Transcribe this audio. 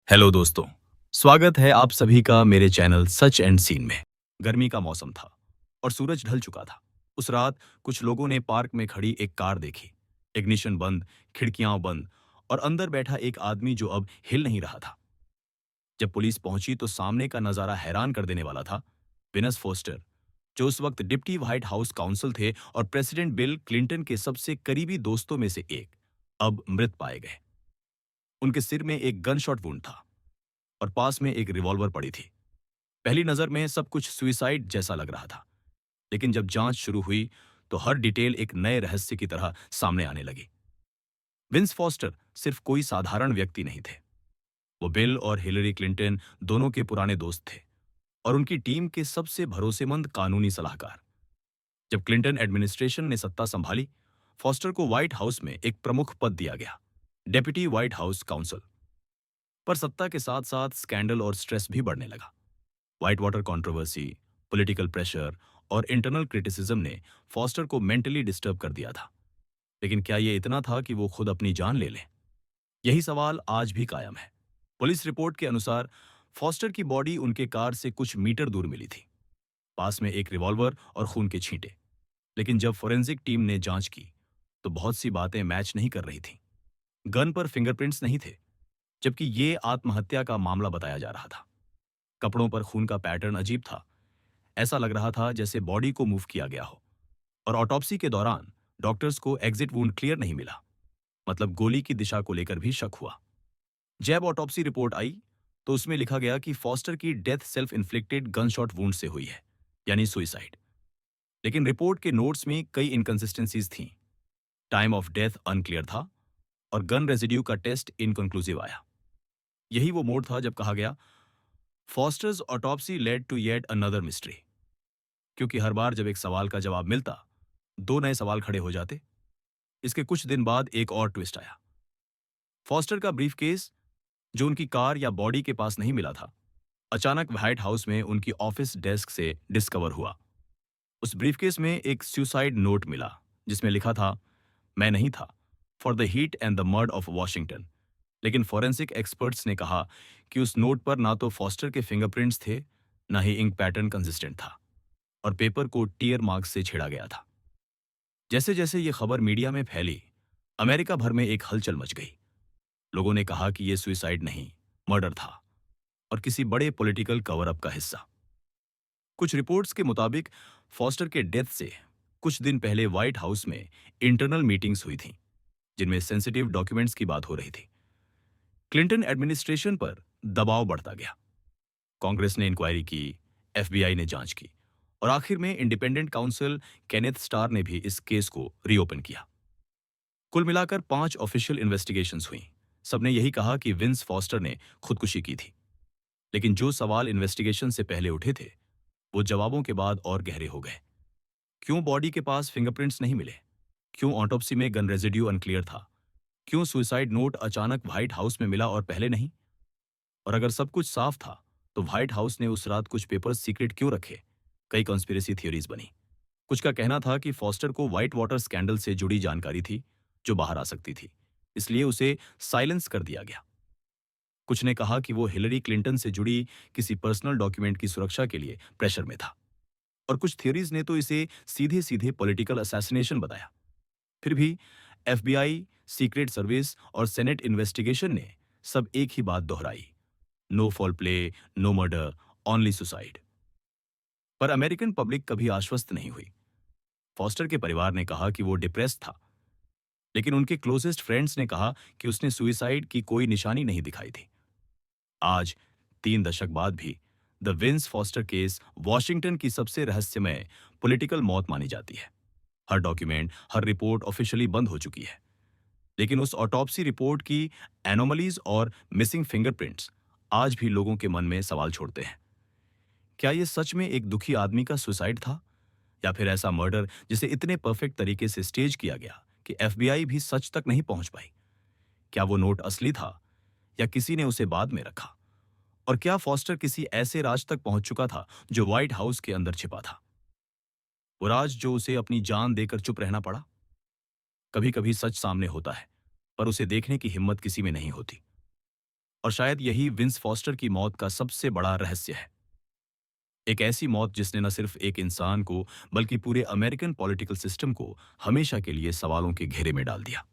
Hello दोस्तों। स्वागत है आप सभी का मेरे चैनल सच एंड सीन में। गर्मी का मौसम था और सूरज ढल चुका था। उस रात कुछ लोगों ने पार्क में खड़ी एक कार देखी। इग्निशन बंद, खिड़कियां बंद और अंदर बैठा एक आदमी जो अब हिल नहीं रहा था। जब पुलिस पहुंची तो सामने का नजारा हैरान कर देने वाला था। विनस फोस्टर, जो उस वक्त डिप्टी व्हाइट हाउस काउंसिल थे और प्रेसिडेंट बिल क्लिंटन के सबसे करीबी दोस्तों में से एक, अब मृत पाए गए। उनके सिर में एक गन शॉट वुंड था और पास में एक रिवॉल्वर पड़ी थी। पहली नजर में सब कुछ सुइसाइड जैसा लग रहा था, लेकिन जब जांच शुरू हुई तो हर डिटेल एक नए रहस्य की तरह सामने आने लगी। विंस फॉस्टर सिर्फ कोई साधारण व्यक्ति नहीं थे। वो बिल और हिलरी क्लिंटन दोनों के पुराने दोस्त थे और उनकी टीम के सबसे भरोसेमंद कानूनी सलाहकार। जब क्लिंटन एडमिनिस्ट्रेशन ने सत्ता संभाली, फॉस्टर को व्हाइट हाउस में एक प्रमुख पद दिया गया, डेप्यूटी व्हाइट हाउस काउंसिल। पर सत्ता के साथ साथ स्कैंडल और स्ट्रेस भी बढ़ने लगा। White water controversy, political pressure और इंटरनल क्रिटिसिज्म ने फॉस्टर को मेंटली डिस्टर्ब कर दिया था। लेकिन क्या ये इतना था कि वो खुद अपनी जान ले लें? यही सवाल आज भी कायम है। पुलिस रिपोर्ट के अनुसार फॉस्टर की बॉडी उनके कार से कुछ मीटर दूर मिली थी। पास में एक रिवॉल्वर और खून के छींटे। लेकिन जब फोरेंसिक टीम ने जांच की तो बहुत सी बातें मैच नहीं कर रही थीं। गन पर फिंगरप्रिंट्स नहीं थे, जबकि ये आत्महत्या का मामला बताया जा रहा था। कपड़ों पर खून का पैटर्न अजीब था। ऐसा लग रहा था जैसे बॉडी को मूव किया गया हो। और ऑटोप्सी के दौरान डॉक्टर्स को एग्जिट वुंड क्लियर नहीं मिला, मतलब गोली की दिशा को लेकर भी शक हुआ। जब ऑटोप्सी रिपोर्ट आई तो उसमें लिखा गया कि फॉस्टर की death self inflicted gunshot wound से हुई है, यानी सुइसाइड। लेकिन रिपोर्ट के नोट्स में कई इनकंसिस्टेंसीज थीं। टाइम ऑफ डेथ अनक्लियर था और गन रेजिड्यू का टेस्ट इनकंक्लूसिव आया। यही वो मोड था जब कहा गया, Foster's autopsy led to yet another mystery. क्योंकि हर बार जब एक सवाल का जवाब मिलता, दो नए सवाल खड़े हो जाते। इसके कुछ दिन बाद एक और ट्विस्ट आया। फॉस्टर का ब्रीफकेस, जो उनकी कार या बॉडी के पास नहीं मिला था, अचानक व्हाइट हाउस में उनकी ऑफिस डेस्क से डिस्कवर हुआ। उस ब्रीफकेस में एक सुसाइड नोट मिला, जिसमें लिखा था, मैं नहीं था, for the heat and the murder of Washington. लेकिन फॉरेंसिक एक्सपर्ट्स ने कहा कि उस नोट पर ना तो फॉस्टर के फिंगरप्रिंट्स थे, ना ही इंक पैटर्न कंसिस्टेंट था, और पेपर को टीयर मार्क्स से छेड़ा गया था। जैसे जैसे ये खबर मीडिया में फैली, अमेरिका भर में एक हलचल मच गई। लोगों ने कहा कि यह सुइसाइड नहीं, मर्डर था और किसी बड़े पॉलिटिकल कवर अप का हिस्सा। कुछ रिपोर्ट्स के मुताबिक फॉस्टर के डेथ से कुछ दिन पहले व्हाइट हाउस में इंटरनल मीटिंग्स हुई थीं, जिनमें सेंसिटिव डॉक्यूमेंट्स की बात हो रही थी। क्लिंटन एडमिनिस्ट्रेशन पर दबाव बढ़ता गया। कांग्रेस ने इंक्वायरी की, एफबीआई ने जांच की और आखिर में इंडिपेंडेंट काउंसिल केनेथ स्टार ने भी इस केस को रीओपन किया। कुल मिलाकर 5 ऑफिशियल इन्वेस्टिगेशंस हुई। सबने यही कहा कि विंस फॉस्टर ने खुदकुशी की थी। लेकिन जो सवाल इन्वेस्टिगेशन से पहले उठे थे, वो जवाबों के बाद और गहरे हो गए। क्यों बॉडी के पास फिंगरप्रिंट्स नहीं मिले? क्यों ऑटोप्सी में गन रेजिड्यू अनक्लियर था? क्यों सुसाइड नोट अचानक व्हाइट हाउस में मिला और पहले नहीं? और अगर सब कुछ साफ था, तो व्हाइट हाउस ने उस रात कुछ पेपर्स सीक्रेट क्यों रखे? कई कॉन्स्पिरेसी थियोरीज बनी। कुछ का कहना था कि फॉस्टर को व्हाइट वाटर स्कैंडल से जुड़ी जानकारी थी, जो बाहर आ सकती थी, इसलिए उसे साइलेंस कर दिया गया। कुछ ने कहा कि वो हिलरी क्लिंटन से जुड़ी किसी पर्सनल डॉक्यूमेंट की सुरक्षा के लिए प्रेशर में था। और कुछ थियोरीज ने तो इसे सीधे सीधे पॉलिटिकल असैसिनेशन बताया। फिर भी एफबीआई, सीक्रेट सर्विस और सेनेट इन्वेस्टिगेशन ने सब एक ही बात दोहराई, no foul play, no murder, only suicide. पर अमेरिकन पब्लिक कभी आश्वस्त नहीं हुई। फॉस्टर के परिवार ने कहा कि वो डिप्रेस था, लेकिन उनके क्लोजेस्ट फ्रेंड्स ने कहा कि उसने सुइसाइड की कोई निशानी नहीं दिखाई थी। आज 3 दशक बाद भी the Vince Foster case Washington की सबसे रहस्यमय पॉलिटिकल मौत मानी जाती है। हर डॉक्यूमेंट, हर रिपोर्ट ऑफिशियली बंद हो चुकी है। लेकिन उस ऑटोप्सी रिपोर्ट की एनोमलीज और मिसिंग फिंगरप्रिंट्स आज भी लोगों के मन में सवाल छोड़ते हैं। क्या ये सच में एक दुखी आदमी का सुसाइड था, या फिर ऐसा मर्डर जिसे इतने परफेक्ट तरीके से स्टेज किया गया कि एफबीआई भी सच तक नहीं पहुंच पाई? क्या वो नोट असली था, या किसी ने उसे बाद में रखा? और क्या फॉस्टर किसी ऐसे राज तक पहुंच चुका था जो व्हाइट हाउस के अंदर छिपा था? वो राज जो उसे अपनी जान देकर चुप रहना पड़ा। कभी कभी सच सामने होता है, पर उसे देखने की हिम्मत किसी में नहीं होती। और शायद यही विंस फॉस्टर की मौत का सबसे बड़ा रहस्य है। एक ऐसी मौत जिसने न सिर्फ एक इंसान को बल्कि पूरे अमेरिकन पॉलिटिकल सिस्टम को हमेशा के लिए सवालों के घेरे में डाल दिया।